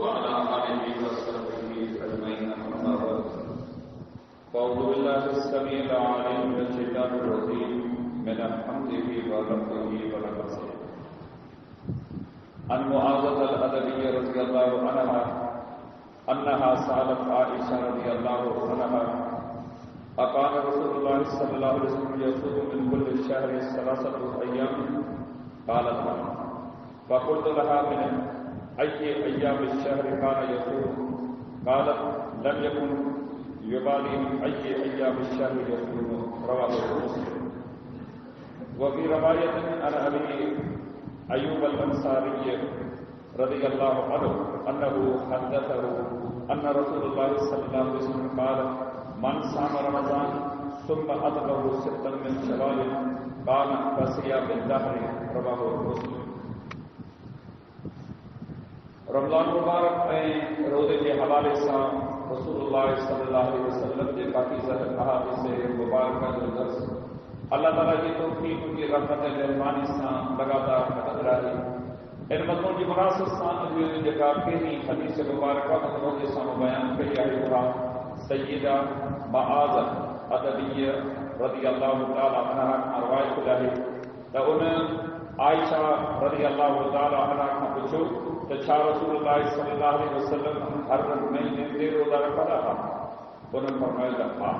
وعلى آله وصحبه أجمعين أما بعد فأعوذ بالله السميع العليم من الشيطان الرجيم من حمده ونفخه ونفثه عن معاذة الأدوية رضي الله عنها أنها سألت عائشة رضي الله عنها أكان رسول الله صلى الله عليه وسلم يصوم من كل شهر 3 أيام قالت نعم فقلت لها من أي أيام الشهر كان يصوم قالت لم يكن يبالي من أي أيام الشهر يصوم رواه مسلم. وفي رواية عن أبي أيوب الأنصاري رضي الله عنه أنه حدثه أن رسول الله صلى الله عليه وسلم قال من صام رمضان ثم أتبعه 6 من شوال كان كصيام الدهر رواه مسلم. رمضان مبارک میں روزے کے حوالے سے رسول اللہ صلی اللہ علیہ وسلم نے کافی احادیث سے مبارکہ جو درس اللہ تعالیٰ کی توفیق کی رحمت مہربانی سے لگاتار مدد رہی ان مضمون کی مناسب سان جو جگہ پہلی حدیث مبارکہ مضمون کے سامنے بیان کری ہے وہ سیدہ معاذہ ادویہ رضی اللہ تعالی عنہ روایت ہے تو ان عائشہ رضی اللہ تعالی عنہ کا پوچھو تو رسول اللہ صلی اللہ علیہ وسلم ہر مہینے میں روزہ رکھا تھا انہوں نے فرمایا تھا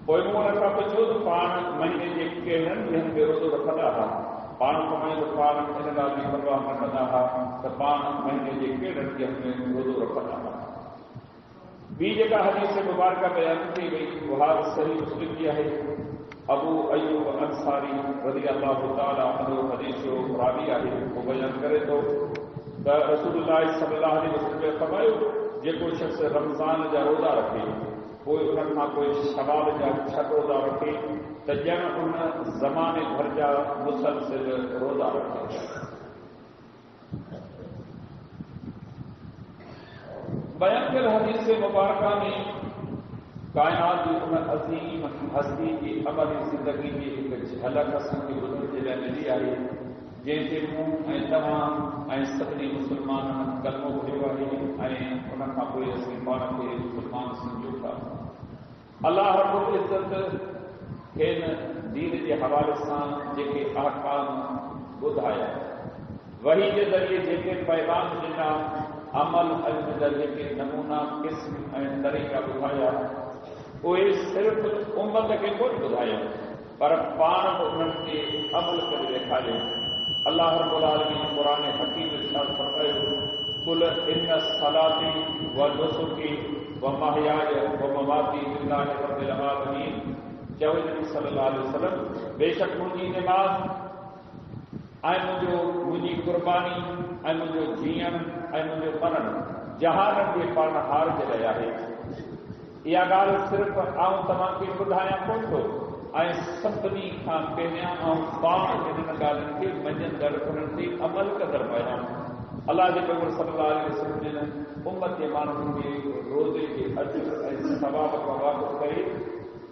کوئی مون کا پوچھو تو پان مہینے کے کہن دن میں روزہ رکھا تھا پان فرمایا تو پان ان کا بھی پرواہ نہ کرنا تھا تو پان مہینے کے کہن دن میں روزہ رکھا تھا. بی جگہ حدیث مبارکہ بیان کی گئی وہ صحیح مسلم کیا ہے ابو ایوب انصاری رضی اللہ تعالی عنہ حدیث جو راوی ہے وہ بیان کرے تو رسول اللہ صلی اللہ علیہ وسلم نے فرمایا جو کوئی شخص رمضان جا روزہ رکھے کوئی ان کا کوئی شوال جا 6 روزہ رکھے تو ॼण ان زمانے بھر جا مسلسل روزہ رکھے. بیان کر حدیث مبارکہ میں کائنات کی ان عظیم ہستی کی عملی زندگی کی ایک جھلک اساں کے گزر کے لیے ملی ہے جیسے مون تمام سبھی مسلمان کلمو پڑھو ہے ان کا کوئی اسی پان کے مسلمان سمجھو تھا. اللہ رب العزت کھن دین کے حوالے سے جے احکام بدھایا وہی کے ذریعے جے پیغام ڈنا عمل علم کے نمونہ قسم طریقہ بدھایا وہ صرف امت کے کوئی بدھایا پر پان ان کے عمل کر دکھایا. اللہ رب العالمین قرآن حکیم ارشاد فرمائے قل ان صلاتی و نسکی و محیای و مماتی للہ رب العالمین. چوئے نبی صلی اللہ علیہ وسلم بے شک مجھے نماز مجھے قربانی مجھے جیئن مجھے مرن جہان کے پان ہار کے رہا ہے. یہ گال صرف آؤں تمام کے بدھایا کون تو سبنی کھان پہنیا پان ان گالن کے منجن رکھنے سے عمل قدر پایا. اللہ کے پیغمبر صلی اللہ علیہ وسلم نے امت کے مانوں کے روزے کے اجر ثواب کا واقع کرے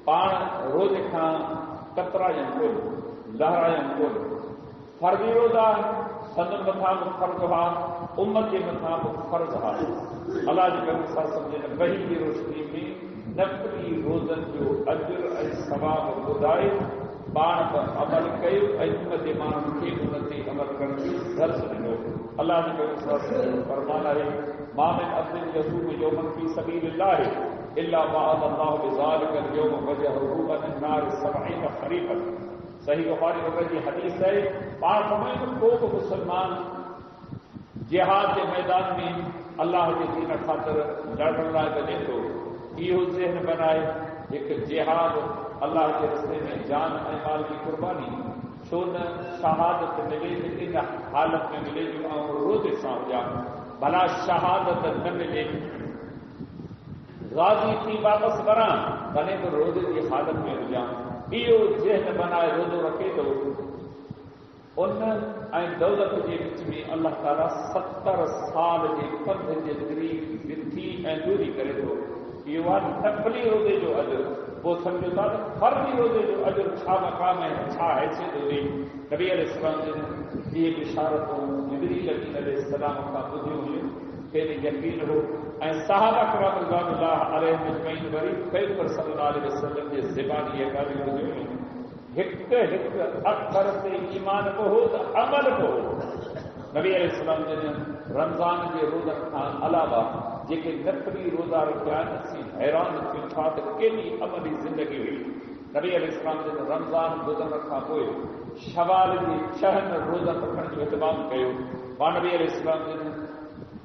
پان روزے کھان کترائیں کل لہرائیں کل فرضی روزہ سندن متھا فرض ہوا امت کے متھا فرض ہے. اللہ کے پیغمبر صلی اللہ علیہ وسلم نے وحی کی روشنی میں نفلی روزن جو اجر ثواب بدائے پان پر عمل کیو امت کے مانوں کے امت عمل کرنے کی درس ڈنو. اللہ کے پیغمبر صلی اللہ علیہ وسلم فرمانا ہے ما من عبد یصوم یوما فی سبیل اللہ الا بعد اللہ بذلک اليوم وجهه من النار 70 خریفا. صحیح بخاری وغیرہ کی حدیث ہے پاک فرمائے کو مسلمان جہاد کے میدان میں اللہ کے دین خاطر لڑ رہا ہے بنے تو یہ ذہن بنائے ایک جہاد اللہ کے راستے میں جان مال کی قربانی چون شہادت ملے ان حالت میں ملے جو روزے سا ہو جا بھلا شہادت نہ ملے غازی تھی واپس برا بنے تو روزے کی حالت میں ہو جا یہ ذہن بنائے روزو رکھے تو ان دولت کے وچ میں اللہ تعالیٰ 70 سال کے پند کے قریب وتھی دوری کرے تو یہ نفلی روزے جو اجر وہ سمجھو تھا فرضی روزے جو اجر چھا مقام ہے چھا حیثیت ہوئی. نبی علیہ السلام نے یہ بشارت جبریل علیہ السلام کا بدھی ہوئی پہلے یقین ہو ऐं صحابہ کرام رضوان اللہ علیہم اجمعین وری پیغمبر صلی اللہ علیہ وسلم جے زبانی ॻाल्हियूं ॿुधियूं हिकु हिकु अखर ते ईमान बि हो त अमल बि हो। नबी अलैहि सलाम जन रमज़ान जे रोज़नि खां अलावा जेके नफ़ली रोज़ा रखिया आहिनि असीं हैरान थियूं था त केॾी अमली ज़िंदगी हुई। नबी अलैहि सलाम जन रमज़ान गुज़रण खां पोइ शवाल जे 6 रोज़नि रखण जो इतमाम कयो। मां नबी अलैहि सलाम जन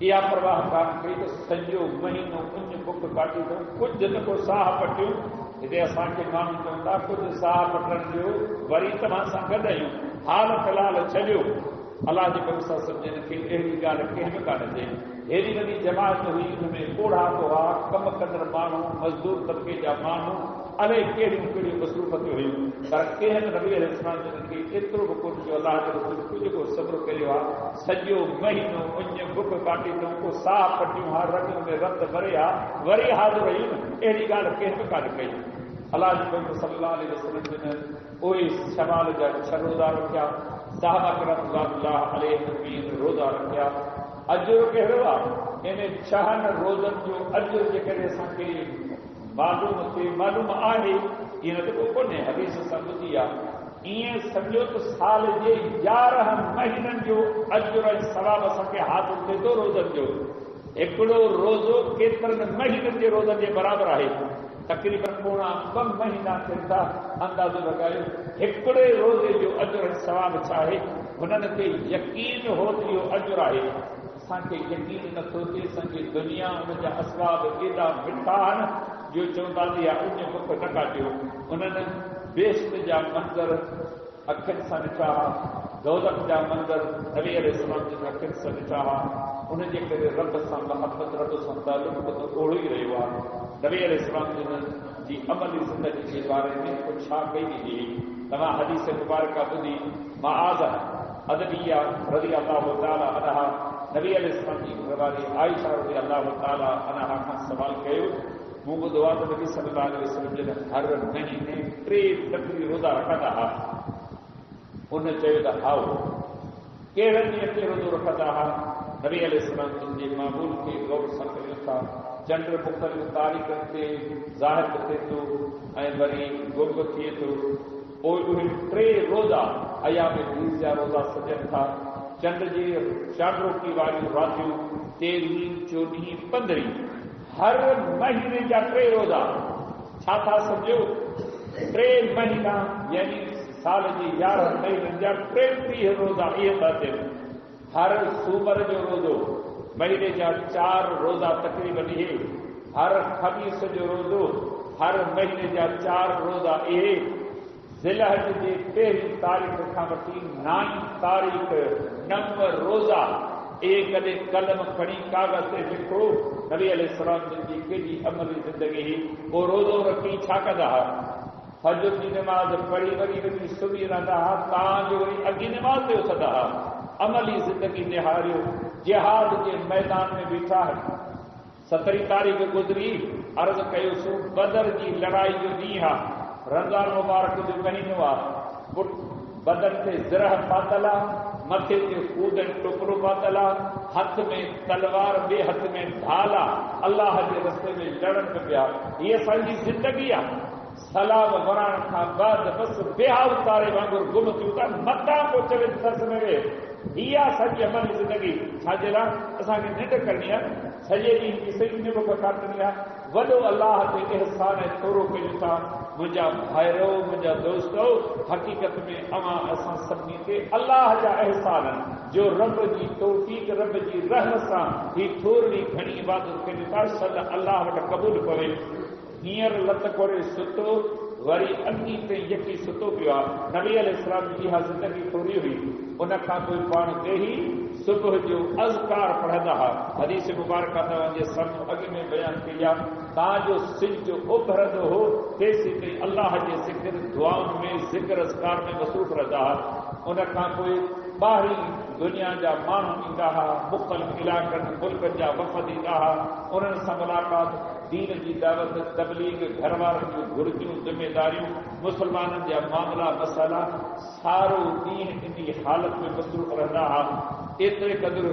इहा परवाह कान कई त सॼो महीनो उञ बुख काटींदो कुझु न को साह पटियूं। हिते असांखे माण्हू चवनि था कुझु साह पटण जो वरी तव्हां सां गॾु आहियूं हाल फ़िलहाल छॾियो। अलाह जे कम सां सम्झनि खे अहिड़ी ॻाल्हि कंहिं बि कान चई। हेॾी वॾी जमात हुई हुन में ॿोढ़ा ॿोहा कम कंदड़ माण्हू मज़दूर तबिके जा माण्हू अलाए कहिड़ियूं कहिड़ियूं मसरूफ़तियूं हुयूं पर कंहिं बि नबी अलैहि सलाम जन खे एतिरो बि कोन जो अलाह जो रसूल कुझु को सब्र कयो आहे। सॼो महीनो उञ बुख काटींदो को साह पटियूं हा रग में रत भरे हा वरी हाज़िर रहियूं अहिड़ी ॻाल्हि कंहिं बि कान कई। अलाह जे पैगंबर सल्लल्लाहु अलैहि वसल्लम जन उहे शवाल जा 6 रोज़ा रखिया। साहबा किराम रज़ियल्लाहु अलैहिम रोज़ा रखिया। अजुर कहिड़ो आहे इन 6 रोज़नि जो अजुर जे करे असांखे मालूम आहे ईअं त को कोन्हे हदीस सां ॿुधी आहे। ईअं सम्झो त साल जे 11 महीननि जो अजुर ऐं सवाब असांखे हासिल थिए थो रोज़नि जो। हिकिड़ो रोज़ो केतिरनि महीननि जे रोज़नि जे बराबरि आहे। तक़रीबन पोणा 2 महीना थियनि था। अंदाज़ो लॻायो हिकिड़े रोज़े जो अजुर ऐं सवाब छा आहे। हुननि ते यकीन हो त इहो अजुर आहे। असांखे यकीन नथो थिए। असांजी दुनिया हुन जा असबाब एॾा मिठा आहिनि जो चवंदा इहा उञ बुख न काटियो। उन्हनि बेश्त जा मंज़र अखियुनि सां ॾिठा हुआ। दौलत जा मंज़र नबी अलैहि सलाम जन अखियुनि सां ॾिठा हुआ। उनजे करे रब सां मोहबत रब सां तालुक़ त ओड़ो ई रहियो आहे। नबी अलैहि सलाम जन जी अमली ज़िंदगी जे बारे में कुझु छा कई वेंदी। तव्हां हदीस मुबारका ॿुधी माआज़ अदबिया रज़ी अल्लाहु ताला अन्हा नबी अलैहि सलाम जी घरवारी आयशा रज़ी अल्लाहु ताला अन्हा खां सवाल कयो। मूं ॿुधो आहे त नबी सल्लल्लाहु अलैहि वसल्लम जन हर महीने 3 नफ़ली रोज़ा रखंदा हुआ। उन चयो त आओ कहिड़े ॾींहं ते रोज़ो रखंदा हुआ। नबी अलैहि सलाम जन जे मामूल खे गौर सां कयूं था। चंड मुख़्तलिफ़ तारीख़नि ते ज़ाहिर थिए थो ऐं वरी गुम थिए थो। पोइ उहे 3 रोज़ा अयाम बीस जा रोज़ा सजनि था। चंड जे चांडोकी वारियूं रातियूं 13, 14, 15 हर महीने जा 3 रोज़ा। छा था सम्झो 3 महीना यानी साल जे 11 महीननि जा 33 रोज़ा इहे था थियनि। हर सूमर जो रोज़ो महीने जा 4 रोज़ा तक़रीबन इहे। हर ख़मीस जो रोज़ो हर महीने जा 4 रोज़ा इहे। ज़िलहज जे 1 तारीख़ खां वठी 9 तारीख़ 9 रोज़ा। कॾहिं कलम खणी कागज़ ते लिखो नबी अलैहि सलाम जी केॾी अमली ज़िंदगी हुई। पोइ रोज़ो रखी छा कंदा हुआ। फजर जी नमाज़ पढ़ी वरी सुम्ही रहंदा हुआ। तव्हांजो वरी अॻी नमाज़ ते उथंदा हुआ। अमली ज़िंदगी निहारियो। जिहाद जे मैदान में बीठा आहिनि। 17 तारीख़ गुज़री अर्ज़ कयोसीं बदर जी लड़ाई जो ॾींहुं आहे। रमज़ान मुबारक जो महीनो आहे। बदन ते ज़रह पातल आहे। मथे ते कूद टुकड़ो पातल आहे। हथ में तलवार ॿिए हथ में ढाल आहे। अलाह जे रस्ते में लड़नि पिया। हीअ असांजी ज़िंदगी आहे। सलाम वरण खां बाद बसि बेहाल तारे वांगुरु गुम थियूं था। मथां पोइ चवे सस में वेह। हीअ असांजी अमली ज़िंदगी। छाजे लाइ असांखे निंड करणी आहे। सॼे ॾींहं जी सही निब काटणी आहे। वॾो अलाह ते एहसान ऐं थोरो कयूं था। मुंहिंजा भाइरो मुंहिंजा दोस्तो हक़ीक़त में अवां असां सभिनी ते अलाह जा एहसान जो रब जी तौफ़ीक़ रब जी रहम सां ही थोरी घणी इबादत कयूं था। सल अलाह वटि क़बूल पवे। हींअर लत कोरे सुतो वरी अॻी ते यकी सुतो पियो आहे। नबी अलैहि सलाम जी इहा ज़िंदगी थोरी हुई। उन खां पोइ पाण वेही सुबुह जो अज़कार पढ़ंदा हुआ। हदीस मुबारका तव्हांजे साम्हूं अॻु में बयानु कई आहे। तव्हांजो सिज उभरंदो हो तेसीं ताईं अलाह जे ज़िक्र दुआउनि में ज़िक्र अज़कार में मसरूफ़ रहंदा हुआ। उन खां पोइ ॿाहिरीं दुनिया जा माण्हू ईंदा हुआ। मुख़्तलिफ़ इलाइक़नि मुल्कनि जा वफ़द ईंदा हुआ। उन्हनि सां मुलाक़ात दीन जी दावत तबलीग घर वारनि जूं घुर्जियूं ज़िमेदारियूं मुस्लमाननि जा मामला मसाला सारो ॾींहुं इन हालत में मसरूफ़ रहंदा हुआ। एतिरे क़दुरु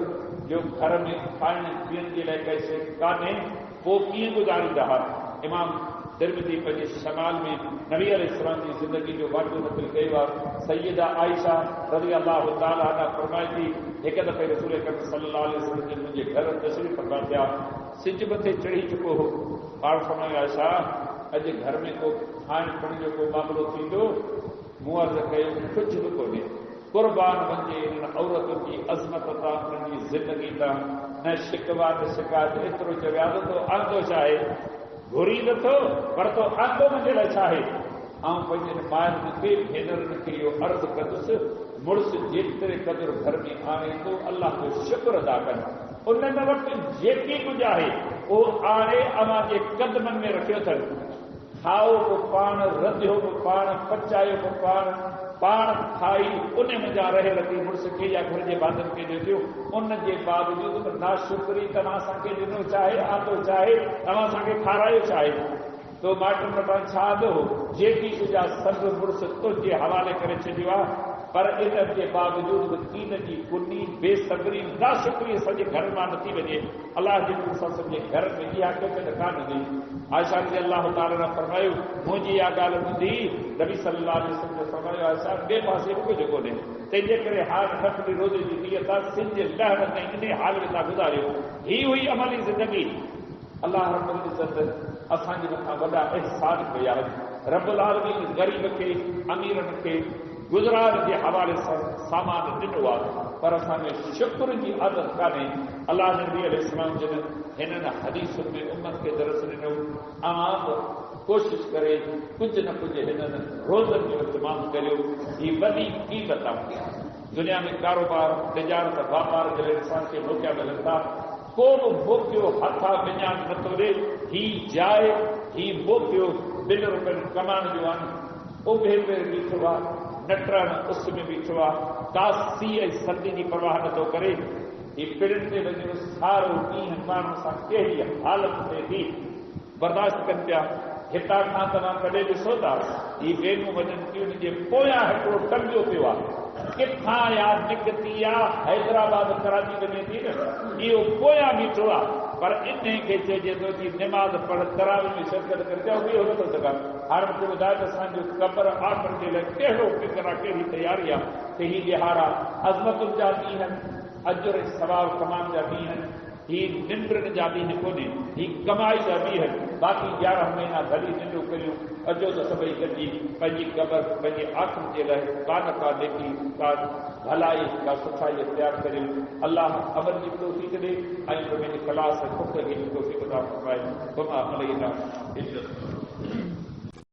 जो घर में खाइण पीअण जे लाइ कैसे कान्हे पोइ कीअं गुज़ारींदा हुआ। इमाम तिरमिज़ी पंहिंजे शमाल में नबी अलैहिस्सलाम जी ज़िंदगी जो वाक़िओ नक़ल कयो आहे। सैयदा आयशा रज़ी अल्लाह ताला अन्हा फरमाए थी, हिकु दफ़े रसूल अकरम सल्लल्लाहु अलैहि वसल्लम जे मुंहिंजे घर तशरीफ़ फरमा थिया, सिज मथे चढ़ी चुको हो। पाण फरमायो, आयशा अॼु घर में को खाइण पीअण जो को मामिलो थींदो? मूं अर्ज़ कयो, कुझु बि कोन्हे। कुर्बान वञे इन औरतुनि जी अज़मत तां, उन्हनि जी ज़िंदगी तां, न शिकवा न शिकायत। एतिरो चवियां तो आंदो छा आहे, घुरी नथो पर तो आंदो मुंहिंजे लाइ छा आहे। ऐं पंहिंजनि माइरुनि खे भेनरुनि खे इहो अर्ज़ु कंदुसि, मुड़ुस जेतिरे क़दुरु घर में आणे थो अल्लाह जो शुक्र अदा कनि। उन्हनि वटि जेकी कुझु आहे उहो आणे अव्हां जे क़दमनि में रखियो अथनि। खाओ बि पाण, रधियो बि पाण, पचायो बि पाण खाई उन मज़ा रहे लॻी मुड़ुस खे या घर जे बादनि खे ॾिजो। उन जे बावजूदि नाशुक्री तव्हां असांखे ॾिनो चाहे, आंदो चाहे, तव्हां असांखे खारायो चाहे तो माइटनि वटां छा आंदो, जेकी कुझु आहे सभु मुड़ुस तुंहिंजे हवाले करे छॾियो आहे। पर इन जे बावजूदि कीन जी कुनी, बेसब्री, नाशुक्री सॼे घर मां नथी वञे। अलाह जे सॼे घर में इहा कैफ़ियत कान हुई। आयशा रज़ी अल्लाह ताला ने फरमायो, मुंहिंजी इहा ॻाल्हि ॿुधी नबी सल्लल्लाहु अलैहि वसल्लम ने फरमायो, आयशा ॿिए पासे बि कुझु कोन्हे, तंहिंजे करे हाल खटड़ी रोज़ जी नियत आहे, सिंध लहर ताईं इन हाल में तव्हां गुज़ारियो। ही हुई अमली ज़िंदगी। अलाह रब्बुल इज़्ज़त असांजे मथां वॾा इहसान कया। रब्बुल आलमीन ग़रीब खे, अमीरनि खे गुज़रान जे हवाले सां सामान ॾिनो आहे, पर असांखे शुक्र जी आदत कान्हे। अलाह नबी अलैहिस्सलाम जन हिननि हदीसुनि में उम्मत खे दरस ॾिनो, आम कोशिशि करे कुझु न कुझु हिननि रोज़नि जो इस्तेमालु करियो। ही वॾी क़ीमत आहे। दुनिया में कारोबार, तिजारत, वापार जे लाइ इंसान खे मौक़ा मिलनि था। को बि मौक़ियो हथा विञाण नथो ॾे। ही जाइ, ही मौक़ियो 2 रुपयनि कमाइण जो आहे। उभे में बीठो आहे, नटरान उस में बीठो आहे, कासी ऐं सर्दी जी परवाह नथो करे। ही पिड़नि ते वञो, सारो ॾींहुं माण्हू सां कहिड़ी हालत थिए थी, बर्दाश्त कनि पिया। हितां खां तव्हां कॾहिं ॾिसो था, ही वेनूं वञनि थियूं, हुनजे पोयां हिकिड़ो टंगियो पियो आहे, किथां या निकिती आहे, हैदराबाद कराची वञे थी न, इहो पोयां बीठो आहे। पर इन खे चइजे थो कि निमाज़ पढ़, तरावी में शिरकत कर, चओ बीहो नथो सघां। हाणे मूंखे ॿुधाए त असांजो क़ब्र आख़िर जे लाइ कहिड़ो फिक्र आहे, कहिड़ी तयारी आहे। त ही ॾिहाड़ आहे, अज़मतुनि जा ॾींहं आहिनि, अजुर सवाब कमाइण जा ॾींहं आहिनि। ही निंड्रनि जा ॾींहं कोन्हे, ही कमाई जा ॾींहं आहिनि। बाक़ी 11 महीना भली निंड करियूं, अचो त सभई गॾिजी पंहिंजी क़ब्र, पंहिंजे आख़िर जे लाइ का न का नेकी, का भलाई, का सुठाई इख्तियार करियूं। अल्लाह अमल जी तौफ़ीक़ ॾे ऐं पंहिंजे ख़लास ऐं पुख़्तगी जी तौफ़ीक़ अता फ़रमाए। वमा अलैना इल्ला